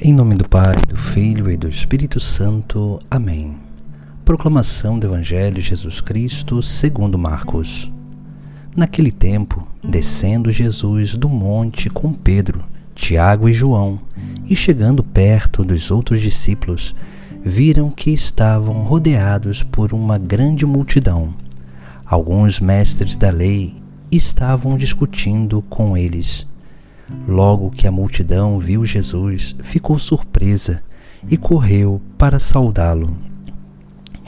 Em nome do Pai, do Filho e do Espírito Santo. Amém. Proclamação do Evangelho de Jesus Cristo segundo Marcos. Naquele tempo, descendo Jesus do monte com Pedro, Tiago e João, e chegando perto dos outros discípulos, viram que estavam rodeados por uma grande multidão. Alguns mestres da lei estavam discutindo com eles. Logo que a multidão viu Jesus, ficou surpresa e correu para saudá-lo.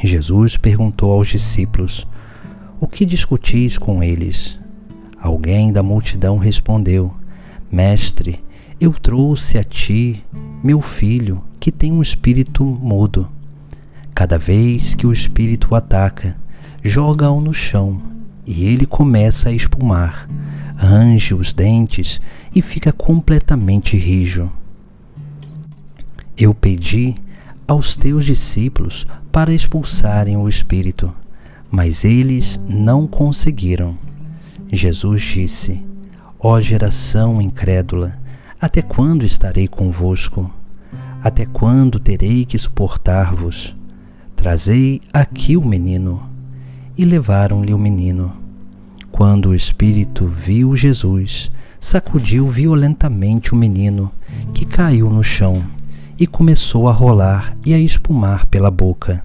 Jesus perguntou aos discípulos: "O que discutis com eles?" Alguém da multidão respondeu: "Mestre, eu trouxe a ti meu filho, que tem um espírito mudo. Cada vez que o espírito o ataca, joga-o no chão e ele começa a espumar, range os dentes e fica completamente rijo. Eu pedi aos teus discípulos para expulsarem o espírito, mas eles não conseguiram." Jesus disse: "Ó geração incrédula, até quando estarei convosco? Até quando terei que suportar-vos? Trazei aqui o menino." E levaram-lhe o menino. Quando o espírito viu Jesus, sacudiu violentamente o menino, que caiu no chão, e começou a rolar e a espumar pela boca.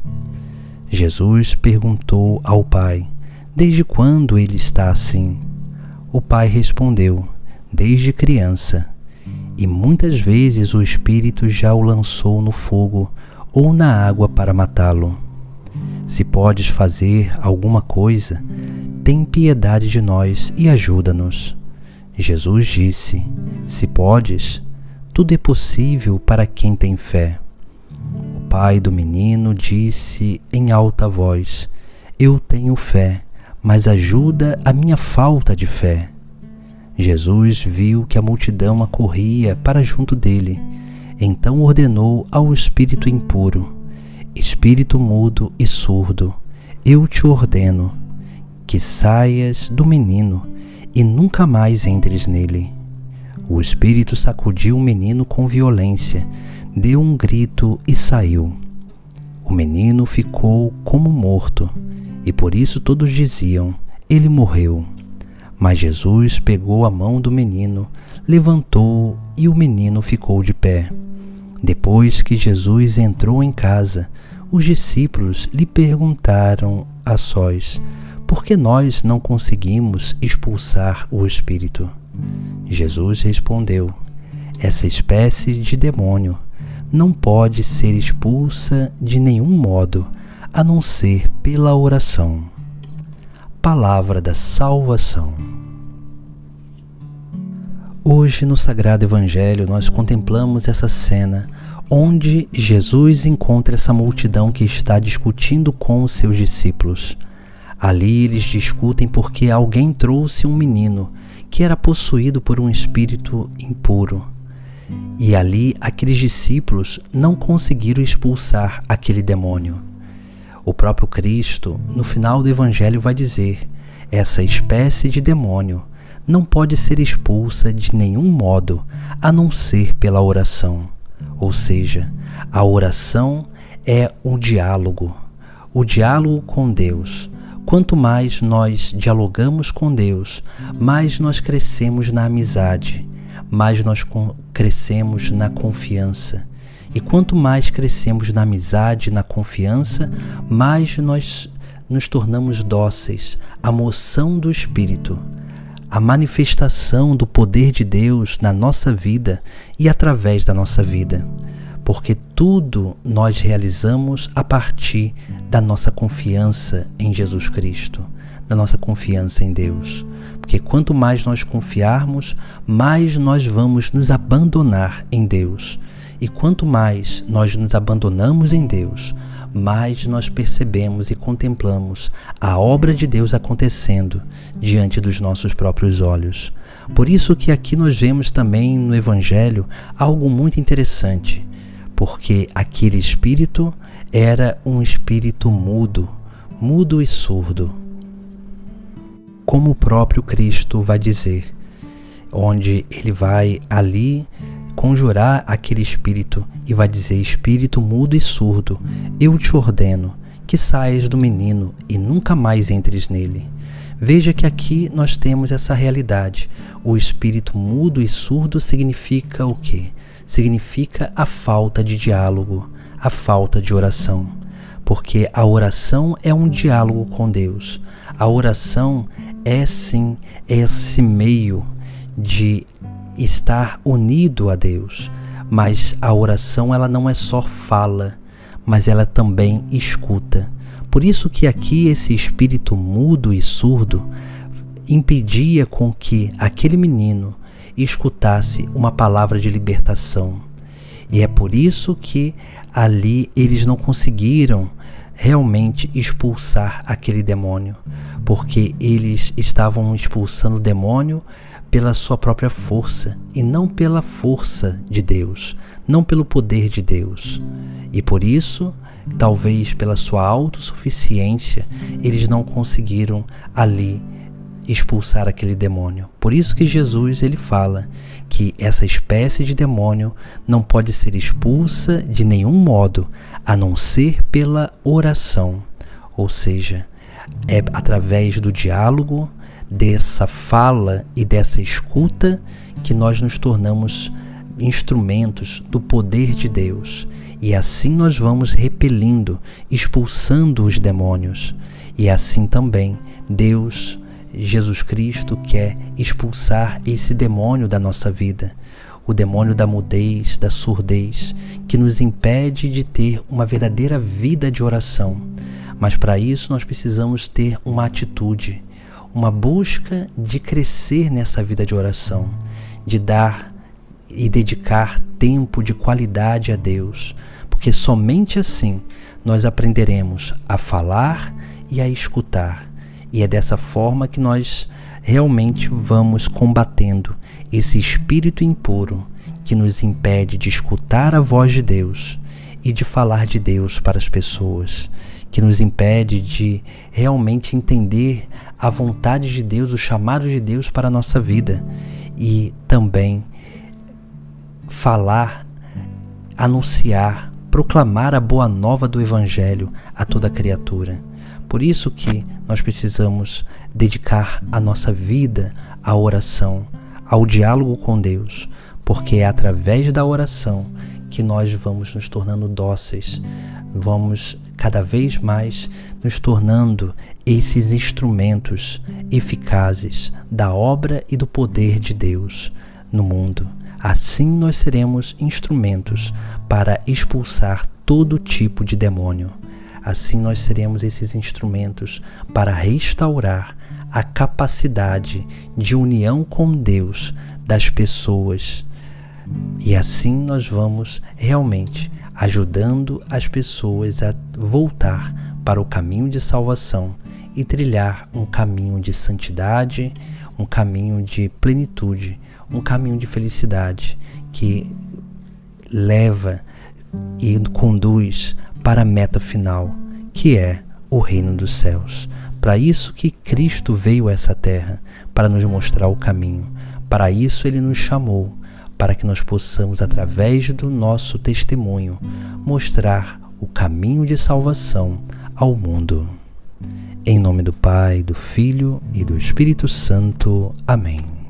Jesus perguntou ao pai: "Desde quando ele está assim?" O pai respondeu: "Desde criança. E muitas vezes o espírito já o lançou no fogo ou na água para matá-lo. Se podes fazer alguma coisa, tem piedade de nós e ajuda-nos." Jesus disse: "Se podes, tudo é possível para quem tem fé." O pai do menino disse em alta voz: "Eu tenho fé, mas ajuda a minha falta de fé." Jesus viu que a multidão acorria para junto dele, então ordenou ao espírito impuro: "Espírito mudo e surdo, eu te ordeno que saias do menino e nunca mais entres nele." O espírito sacudiu o menino com violência, deu um grito e saiu. O menino ficou como morto, e por isso todos diziam: "Ele morreu." Mas Jesus pegou a mão do menino, levantou-o e o menino ficou de pé. Depois que Jesus entrou em casa, os discípulos lhe perguntaram a sós: "Por que nós não conseguimos expulsar o espírito?" Jesus respondeu: "Essa espécie de demônio não pode ser expulsa de nenhum modo, a não ser pela oração." Palavra da salvação. Hoje, no Sagrado Evangelho, nós contemplamos essa cena onde Jesus encontra essa multidão que está discutindo com os seus discípulos. Ali eles discutem porque alguém trouxe um menino que era possuído por um espírito impuro. E ali aqueles discípulos não conseguiram expulsar aquele demônio. O próprio Cristo, no final do Evangelho, vai dizer: "Essa espécie de demônio não pode ser expulsa de nenhum modo, a não ser pela oração." Ou seja, a oração é o diálogo com Deus. Quanto mais nós dialogamos com Deus, mais nós crescemos na amizade, mais nós crescemos na confiança. E quanto mais crescemos na amizade, na confiança, mais nós nos tornamos dóceis à moção do Espírito, à manifestação do poder de Deus na nossa vida e através da nossa vida. Porque tudo nós realizamos a partir da nossa confiança em Jesus Cristo, da nossa confiança em Deus. Porque quanto mais nós confiarmos, mais nós vamos nos abandonar em Deus. E quanto mais nós nos abandonamos em Deus, mais nós percebemos e contemplamos a obra de Deus acontecendo diante dos nossos próprios olhos. Por isso que aqui nós vemos também no Evangelho algo muito interessante, porque aquele espírito era um espírito mudo e surdo. Como o próprio Cristo vai dizer, onde ele vai ali conjurar aquele espírito e vai dizer: espírito mudo e surdo, eu te ordeno que saias do menino e nunca mais entres nele. Veja que aqui nós temos essa realidade. O espírito mudo e surdo significa o quê? Significa a falta de diálogo, a falta de oração. Porque a oração é um diálogo com Deus. A oração é sim esse meio de estar unido a Deus. Mas a oração, ela não é só fala, mas ela também escuta. Por isso que aqui esse espírito mudo e surdo impedia com que aquele menino escutasse uma palavra de libertação. E é por isso que ali eles não conseguiram realmente expulsar aquele demônio, porque eles estavam expulsando o demônio pela sua própria força e não pela força de Deus, não pelo poder de Deus. E por isso, talvez pela sua autossuficiência, eles não conseguiram ali expulsar aquele demônio. Por isso que Jesus ele fala que essa espécie de demônio não pode ser expulsa de nenhum modo, a não ser pela oração. Ou seja, é através do diálogo, dessa fala e dessa escuta que nós nos tornamos instrumentos do poder de Deus. E assim nós vamos repelindo, expulsando os demônios. E assim também Deus, Jesus Cristo, quer expulsar esse demônio da nossa vida, o demônio da mudez, da surdez, que nos impede de ter uma verdadeira vida de oração. Mas para isso nós precisamos ter uma atitude, uma busca de crescer nessa vida de oração, de dar e dedicar tempo de qualidade a Deus, porque somente assim nós aprenderemos a falar e a escutar. E é dessa forma que nós realmente vamos combatendo esse espírito impuro que nos impede de escutar a voz de Deus e de falar de Deus para as pessoas, que nos impede de realmente entender a vontade de Deus, o chamado de Deus para a nossa vida e também falar, anunciar, proclamar a boa nova do Evangelho a toda criatura. Por isso que nós precisamos dedicar a nossa vida à oração, ao diálogo com Deus, porque é através da oração que nós vamos nos tornando dóceis, vamos cada vez mais nos tornando esses instrumentos eficazes da obra e do poder de Deus no mundo. Assim nós seremos instrumentos para expulsar todo tipo de demônio. Assim nós seremos esses instrumentos para restaurar a capacidade de união com Deus das pessoas. E assim nós vamos realmente ajudando as pessoas a voltar para o caminho de salvação e trilhar um caminho de santidade, um caminho de plenitude, um caminho de felicidade que leva e conduz para a meta final, que é o reino dos céus. Para isso que Cristo veio a essa terra, para nos mostrar o caminho. Para isso ele nos chamou, para que nós possamos, através do nosso testemunho, mostrar o caminho de salvação ao mundo. Em nome do Pai, do Filho e do Espírito Santo. Amém.